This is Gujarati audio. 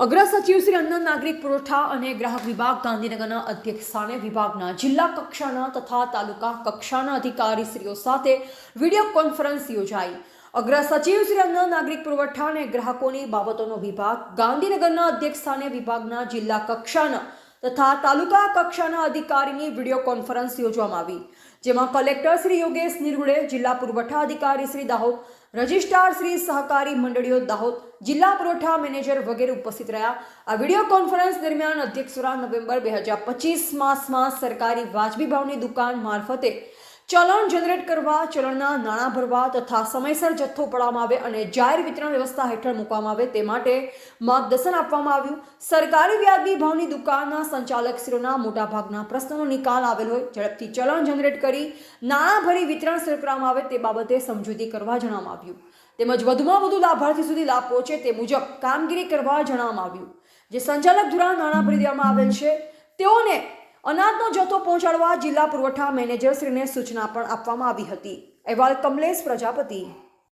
અગ્ર સચિવ શ્રી અન્ન નાગરિક પુરવઠા અને ગ્રાહક વિભાગ ગાંધીનગરના અધ્યક્ષસ્થાને વિભાગના જિલ્લા કક્ષાના તથા તાલુકા કક્ષાના અધિકારીશ્રીઓ સાથે વિડીયો કોન્ફરન્સ યોજાઈ। અગ્ર સચિવ શ્રી અન્ન નાગરિક પુરવઠા અને ગ્રાહકોની બાબતોનો વિભાગ ગાંધીનગરના અધ્યક્ષસ્થાને વિભાગના જિલ્લા કક્ષાના તથા તાલુકા કક્ષાના અધિકારીની વિડીયો કોન્ફરન્સ યોજવામાં આવી, જેમાં કલેક્ટર શ્રી યોગેશ નિરગુડે, જિલ્લા પુરવઠા અધિકારી શ્રી દાહોદ, રજિસ્ટ્રાર શ્રી સહકારી મંડળીઓ દાહોદ, જિલ્લા પુરવઠા મેનેજર વગેરે ઉપસ્થિત રહ્યા। આ વિડીયો કોન્ફરન્સ દરમિયાન અધ્યક્ષરા નવેમ્બર 2025 માસમાં સરકારી વાજબી ભાવની દુકાન મારફતે ચલણ જનરેટ કરવા, ચલણના નાણાં ભરવા તથા સમયસર જથ્થો ઉપાડવામાં આવે અને જાહેર વિતરણ વ્યવસ્થા હેઠળ મૂકવામાં આવે તે માટે માર્ગદર્શન આપવામાં આવ્યું। સરકારી વ્યાજબી ભાવની દુકાનના સંચાલકશ્રીઓના મોટાભાગના પ્રશ્નોનો નિકાલ આવેલ હોય, ઝડપથી ચલણ જનરેટ કરી નાણાં ભરી વિતરણ શરૂ કરવામાં આવે તે બાબતે સમજૂતી કરવા જણાવવામાં આવ્યું, તેમજ વધુમાં વધુ લાભાર્થી સુધી લાભ પહોંચે તે મુજબ કામગીરી કરવા જણાવવામાં આવ્યું। જે સંચાલક દ્વારા નાણાં ભરી દેવામાં આવેલ છે તેઓને અનાજનો જથ્થો પહોંચાડવા જિલ્લા પુરવઠા મેનેજરશ્રીને સૂચના પણ આપવામાં આવી હતી। અહેવાલ કમલેશ પ્રજાપતિ।